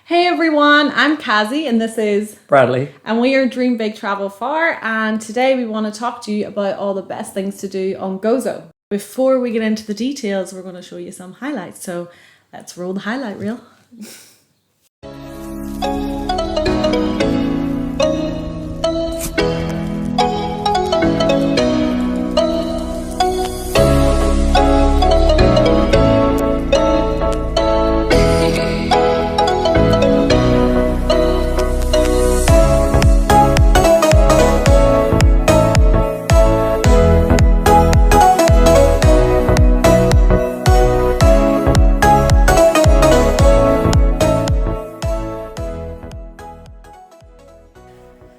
Hey everyone, I'm Kazi and this is Bradley. And we are Dream Big Travel Far, and today we want to talk to you about all the best things to do on Gozo. Before we get into the details, we're going to show you some highlights, so let's roll the highlight reel.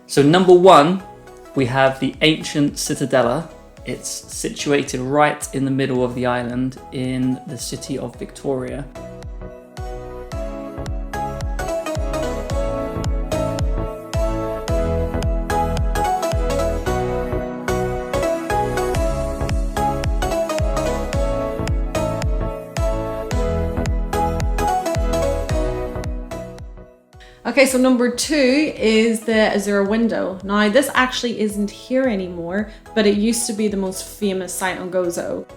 So number one, we have the Ancient Citadella. It's situated right in the middle of the island in the city of Victoria. Okay, so number two is the Azure window. Now, this actually isn't here anymore, but it used to be the most famous site on Gozo.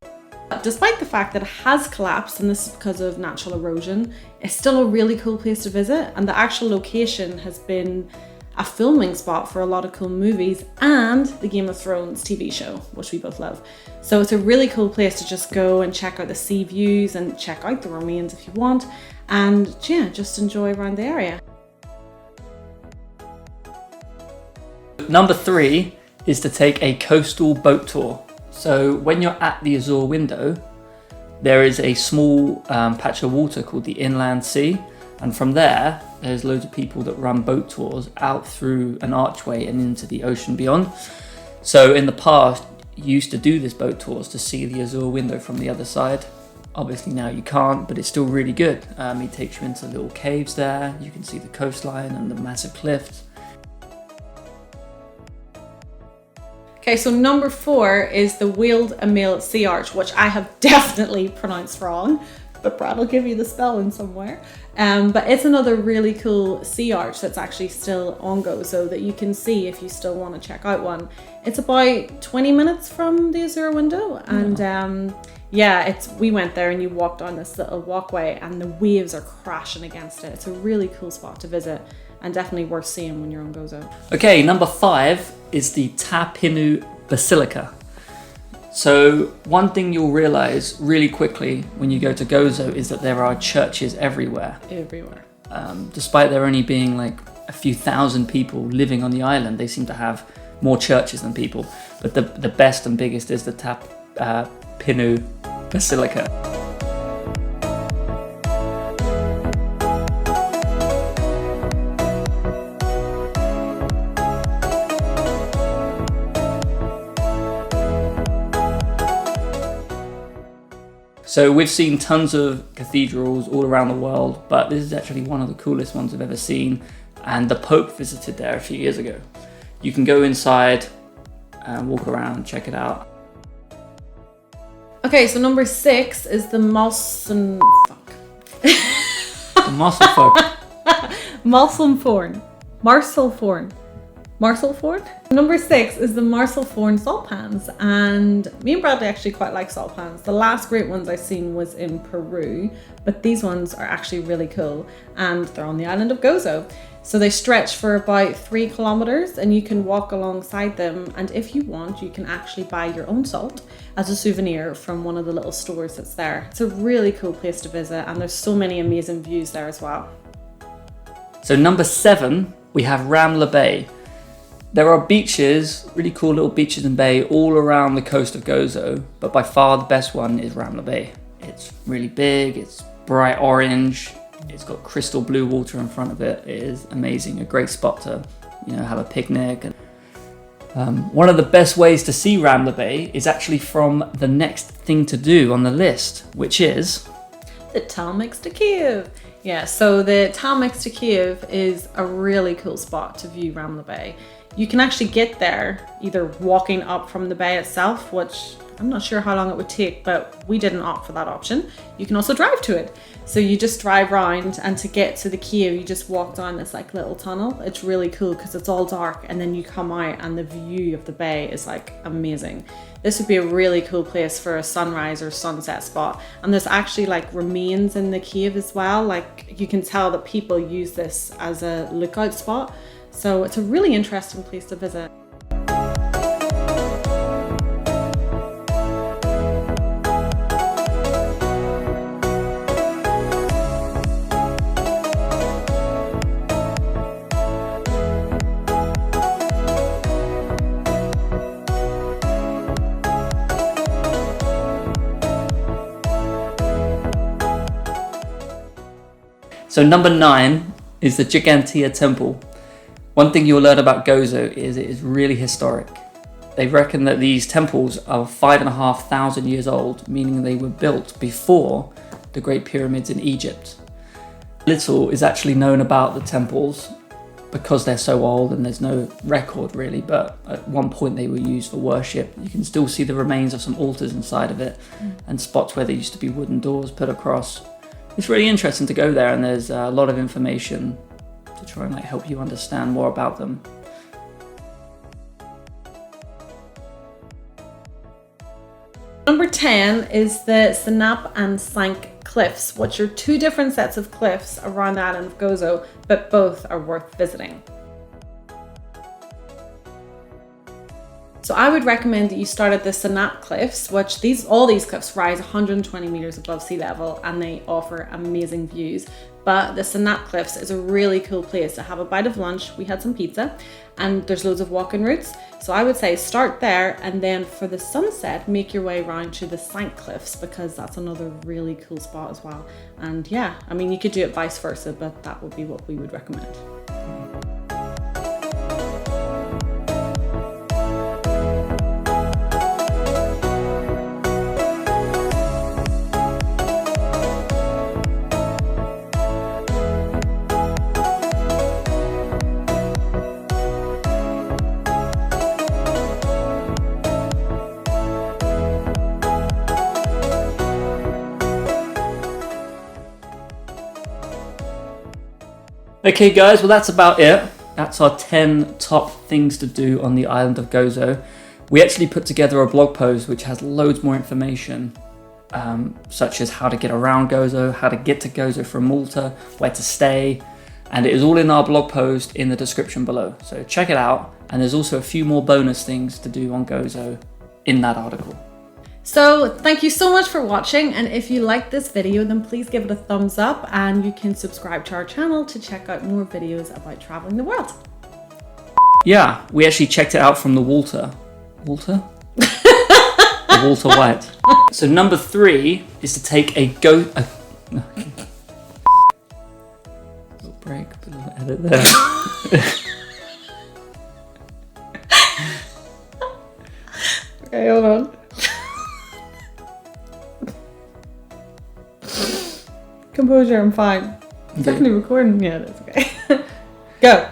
Despite the fact that it has collapsed, and this is because of natural erosion, it's still a really cool place to visit, and the actual location has been a filming spot for a lot of cool movies and the Game of Thrones TV show, which we both love. So it's a really cool place to just go and check out the sea views and check out the remains if you want, and yeah, just enjoy around the area. Number three is to take a coastal boat tour. So when you're at the Azure window, there is a small patch of water called the Inland Sea. And from there's loads of people that run boat tours out through an archway and into the ocean beyond. So in the past, you used to do this boat tours to see the Azure window from the other side. Obviously now you can't, but it's still really good. It takes you into little caves there. You can see the coastline and the massive cliffs. Okay, so number four is the il-Mielaħ Sea Arch, which I have definitely pronounced wrong, but Brad will give you the spelling somewhere. But it's another really cool sea arch that's actually still on Gozo that you can see if you still want to check out one. It's about 20 minutes from the Azure window, and we went there and you walked on this little walkway and the waves are crashing against it. It's a really cool spot to visit and definitely worth seeing when you're on Gozo. Okay, number five is the Pinu Basilica. So one thing you'll realize really quickly when you go to Gozo is that there are churches everywhere. Despite there only being like a few thousand people living on the island, they seem to have more churches than people. But the best and biggest is the Pinu Basilica. So we've seen tons of cathedrals all around the world, but this is actually one of the coolest ones I've ever seen, and the Pope visited there a few years ago. You can go inside and walk around, check it out. Okay, so number six is the Malsalforn. Marsalforn? Number six is the Marsalforn salt pans, and me and Bradley actually quite like salt pans. The last great ones I've seen was in Peru, but these ones are actually really cool, and they're on the island of Gozo. So they stretch for about 3 kilometers and you can walk alongside them, and if you want, you can actually buy your own salt as a souvenir from one of the little stores that's there. It's a really cool place to visit, and there's so many amazing views there as well. So number seven, we have Ramla Bay. There are beaches, really cool little beaches and bay all around the coast of Gozo, but by far the best one is Ramla Bay. It's really big, it's bright orange, it's got crystal blue water in front of it. It is amazing, a great spot to, have a picnic. One of the best ways to see Ramla Bay is actually from the next thing to do on the list, which is the Tal Mixta Cave. Yeah, so the Tal Mixta Cave is a really cool spot to view Ramla Bay. You can actually get there either walking up from the bay itself, which I'm not sure how long it would take, but we didn't opt for that option. You can also drive to it. So you just drive around, and to get to the cave, you just walk down this like little tunnel. It's really cool because it's all dark, and then you come out and the view of the bay is like amazing. This would be a really cool place for a sunrise or sunset spot. And there's actually like remains in the cave as well. Like you can tell that people use this as a lookout spot. So it's a really interesting place to visit. So number 9 is the Gigantea Temple. One thing you'll learn about Gozo is it is really historic. They reckon that these temples are 5,500 years old, meaning they were built before the Great Pyramids in Egypt. Little is actually known about the temples because they're so old and there's no record really, but at one point they were used for worship. You can still see the remains of some altars inside of it and spots where there used to be wooden doors put across. It's really interesting to go there, and there's a lot of information to try and help you understand more about them. Number 10 is the Sannap and Sanap cliffs, which are 2 different sets of cliffs around the island of Gozo, but both are worth visiting. So I would recommend that you start at the Sannap cliffs, which all these cliffs rise 120 meters above sea level, and they offer amazing views. But the Sannap cliffs is a really cool place to have a bite of lunch. We had some pizza, and there's loads of walking routes. So I would say start there, and then for the sunset, make your way around to the Sanap cliffs, because that's another really cool spot as well. And yeah, I mean, you could do it vice versa, but that would be what we would recommend. Okay guys, well that's about it. That's our 10 top things to do on the island of Gozo. We actually put together a blog post which has loads more information, such as how to get around Gozo, how to get to Gozo from Malta, where to stay, and it is all in our blog post in the description below. So check it out, and there's also a few more bonus things to do on Gozo in that article. So thank you so much for watching, and if you liked this video then please give it a thumbs up, and you can subscribe to our channel to check out more videos about traveling the world. Yeah, we actually checked it out from the Walter? The Walter White. So number 3 is to take a little break, put a little edit there. Okay, hold on. Composure, I'm fine. It's definitely recording. Yeah, that's okay. Go.